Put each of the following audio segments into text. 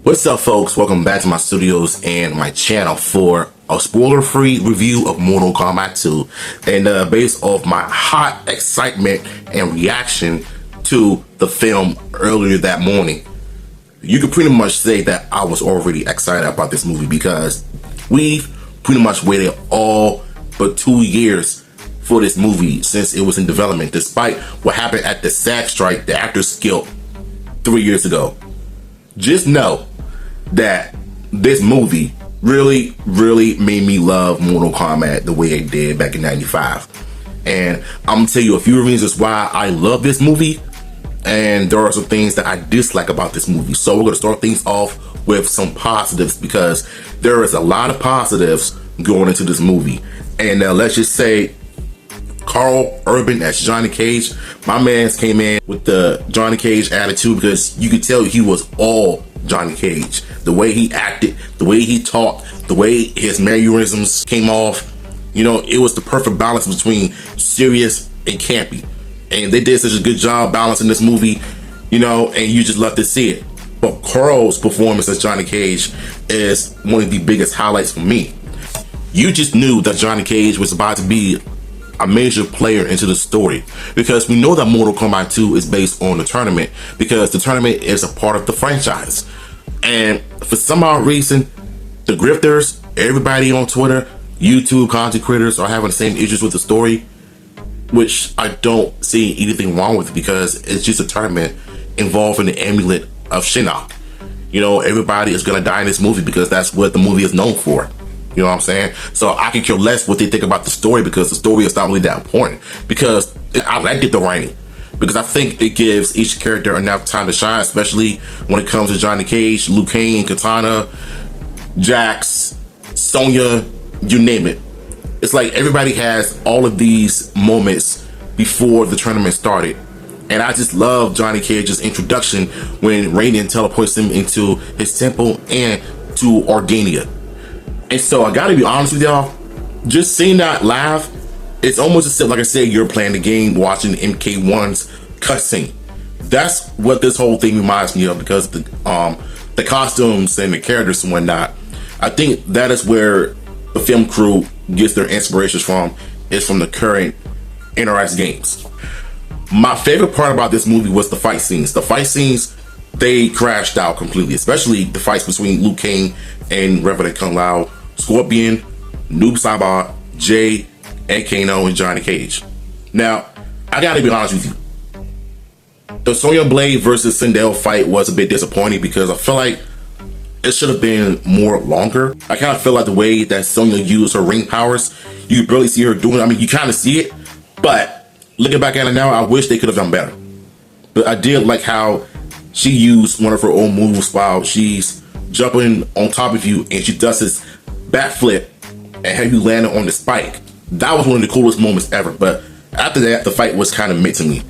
What's up, folks? Welcome back to my studios and my channel for a spoiler-free review of Mortal Kombat 2, and based off my hot excitement and reaction to the film earlier that morning. You could pretty much say that I was already excited about this movie because we've pretty much waited all but 2 years for this movie since it was in development, despite what happened at the SAG strike, the Actors Guild, 3 years ago. Just know that this movie really made me love Mortal Kombat the way it did back in '95. And I'm gonna tell you a few reasons why I love this movie, and there are some things that I dislike about this movie. So we're gonna start things off with some positives because there is a lot of positives going into this movie. And let's just say Carl Urban as Johnny Cage, my man's came in with the Johnny Cage attitude because you could tell he was all Johnny Cage. The way he acted, the way he talked, the way his mannerisms came off, you know, it was the perfect balance between serious and campy. And they did such a good job balancing this movie, you know, and you just love to see it. But Carl's performance as Johnny Cage is one of the biggest highlights for me. You just knew that Johnny Cage was about to be a major player into the story because we know that Mortal Kombat 2 is based on the tournament because the tournament is a part of the franchise. And for some odd reason, the grifters, everybody on Twitter, YouTube content creators are having the same issues with the story, which I don't see anything wrong with because it's just a tournament involving the amulet of Shinnok. You know, everybody is gonna die in this movie because that's what the movie is known for. You know what I'm saying? So I can care less what they think about the story because the story is not really that important. Because I like the writing, because I think it gives each character enough time to shine, especially when it comes to Johnny Cage, Liu Kang, Katana, Jax, Sonya, you name it. It's like everybody has all of these moments before the tournament started. And I just love Johnny Cage's introduction when Raiden teleports him into his temple and to Organia. And so I gotta be honest with y'all, just seeing that live, it's almost as if, like I said, you're playing the game, watching MK1's cutscene. That's what this whole thing reminds me of because the costumes and the characters and whatnot. I think that is where the film crew gets their inspirations from, is from the current NRS games. My favorite part about this movie was the fight scenes. The fight scenes, they crashed out completely, especially the fights between Liu Kang and Reverend Kung Lao, Scorpion, Noob Saibot, Jay, and Kano, and Johnny Cage. Now, I gotta be honest with you. The Sonya Blade versus Sindel fight was a bit disappointing because I feel like it should have been more longer. I kind of feel like the way that Sonya used her ring powers, you could barely see her doing it. I mean, you kind of see it, but looking back at it now, I wish they could have done better. But I did like how she used one of her own moves while she's jumping on top of you and she does this backflip and have you land on the spike. That was one of the coolest moments ever, but after that, the fight was kind of mid to me.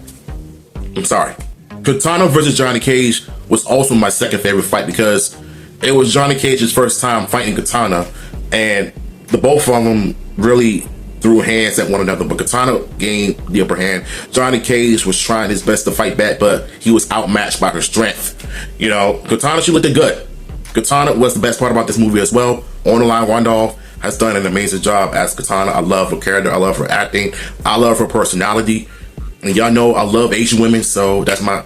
I'm sorry. Katana versus Johnny Cage was also my second favorite fight because it was Johnny Cage's first time fighting Katana, and the both of them really threw hands at one another, but Katana gained the upper hand. Johnny Cage was trying his best to fight back, but he was outmatched by her strength. You know, Katana, she looked good. Katana was the best part about this movie as well. On the Line Randolph has done an amazing job as Katana. I love her character. I love her acting. I love her personality. And y'all know I love Asian women, so that's my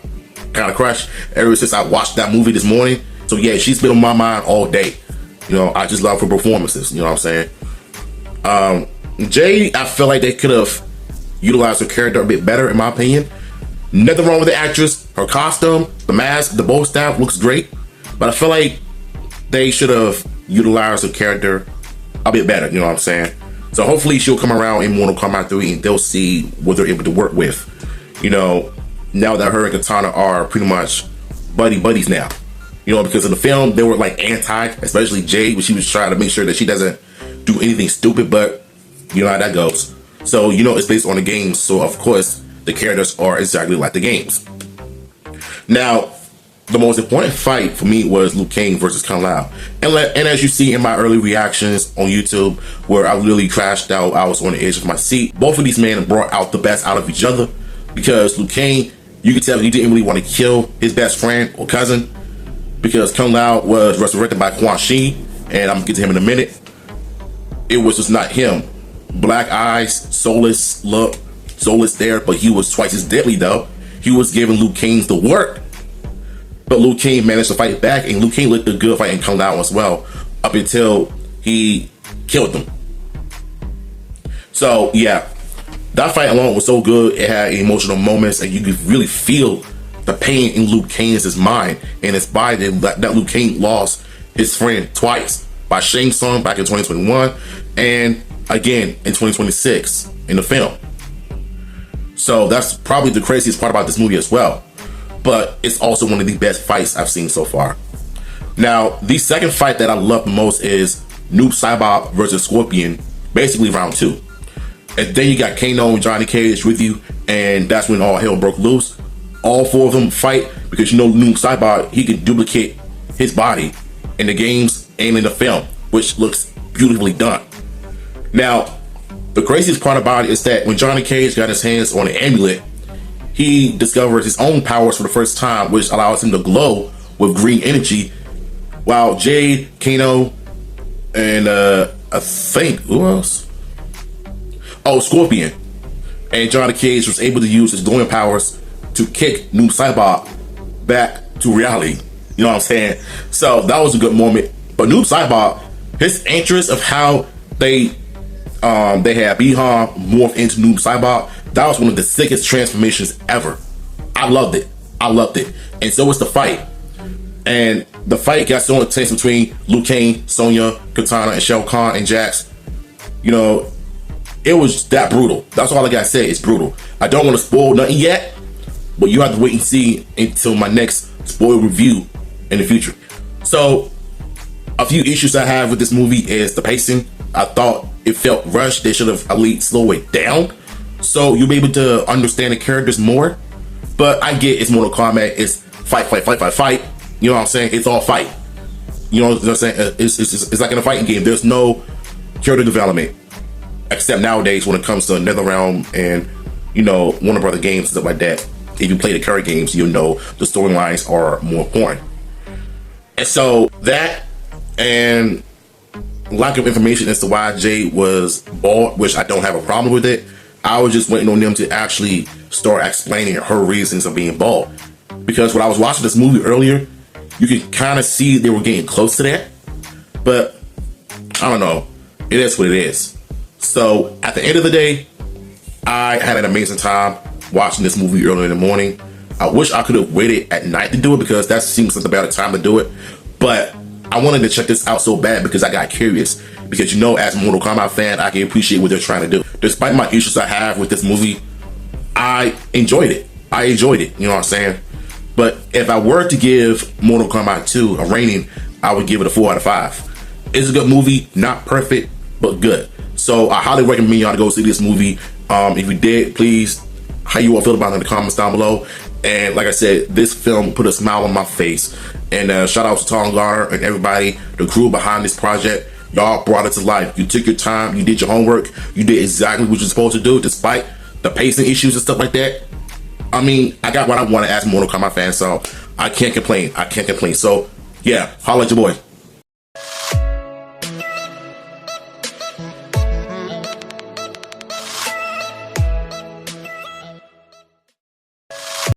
kind of crush ever since I watched that movie this morning. So yeah, she's been on my mind all day. You know, I just love her performances. You know what I'm saying? Jay, I feel like they could have utilized her character a bit better, in my opinion. Nothing wrong with the actress. Her costume, the mask, the bow staff looks great. But I feel like they should have utilized her character a bit better, you know what I'm saying? So hopefully she'll come around in Mortal Kombat 3 and they'll see what they're able to work with. You know, now that her and Katana are pretty much buddies now. You know, because in the film, they were like anti, especially Jade, when she was trying to make sure that she doesn't do anything stupid, but you know how that goes. So, you know, it's based on the games, so of course, the characters are exactly like the games. Now, the most important fight for me was Liu Kang versus Kung Lao. And as you see in my early reactions on YouTube, where I literally crashed out, I was on the edge of my seat. Both of these men brought out the best out of each other because Liu Kang You could tell he didn't really want to kill his best friend or cousin, because Kung Lao was resurrected by Quan Chi, and I'm gonna get to him in a minute. It was just not him. Black eyes, soulless look, soulless there, but he was twice as deadly though. He was giving Liu Kang the work, but Liu Kang managed to fight back, and Liu Kang looked good fighting Kung Lao as well, up until he killed him. So yeah, that fight alone was so good. It had emotional moments, and you could really feel the pain in Liu Kang's mind and his body that Liu Kang lost his friend twice, by Shang Tsung back in 2021 and again in 2026 in the film. So that's probably the craziest part about this movie as well. But it's also one of the best fights I've seen so far. Now, the second fight that I love the most is Noob Saibot versus Scorpion, basically round 2. And then you got Kano and Johnny Cage with you, and that's when all hell broke loose. All 4 of them fight because you know Noob Saibot, he can duplicate his body in the games and in the film, which looks beautifully done. Now, the craziest part about it is that when Johnny Cage got his hands on an amulet, he discovered his own powers for the first time, which allows him to glow with green energy, while Jade, Kano, and I think, who else? Oh, Scorpion. And Johnny Cage was able to use his glowing powers to kick Noob Saibot back to reality. You know what I'm saying? So that was a good moment. But Noob Saibot, his interest of how they had Bihan morph into Noob Saibot, that was one of the sickest transformations ever. I loved it. I loved it. And so was the fight. And the fight got so intense between Liu Kang, Sonya, Katana, and Shao Kahn and Jax. You know, it was that brutal. That's all I gotta say. It's brutal. I don't want to spoil nothing yet, but you have to wait and see until my next spoiler review in the future. So, a few issues I have with this movie is the pacing. I thought it felt rushed. They should have at least slowed it down, so you'll be able to understand the characters more. But I get it's Mortal Kombat. It's fight, fight, fight, fight, fight. You know what I'm saying? It's all fight. You know what I'm saying? It's like in a fighting game. There's no character development, except nowadays when it comes to NetherRealm and, you know, Warner Brother games and stuff like that. If you play the current games, you'll know the storylines are more important. And so that and lack of information as to why Jade was bald, which I don't have a problem with it. I was just waiting on them to actually start explaining her reasons of being bald. Because when I was watching this movie earlier, you can kind of see they were getting close to that. But I don't know. It is what it is. So at the end of the day, I had an amazing time watching this movie early in the morning. I wish I could have waited at night to do it, because that seems like the better time to do it. But I wanted to check this out so bad because I got curious. Because, you know, as a Mortal Kombat fan, I can appreciate what they're trying to do. Despite my issues I have with this movie, I enjoyed it. I enjoyed it. You know what I'm saying? But if I were to give Mortal Kombat 2 a rating, I would give it a 4 out of 5. It's a good movie, not perfect, but good. So I highly recommend y'all to go see this movie. If you did, please, how you all feel about it in the comments down below. And like I said, this film put a smile on my face. And shout out to Tom Garner and everybody, the crew behind this project. Y'all brought it to life. You took your time, you did your homework, you did exactly what you're supposed to do, despite the pacing issues and stuff like that. I mean, I got what I wanted as a Mortal Kombat fan, so I can't complain. I can't complain. So yeah, holla at your boy.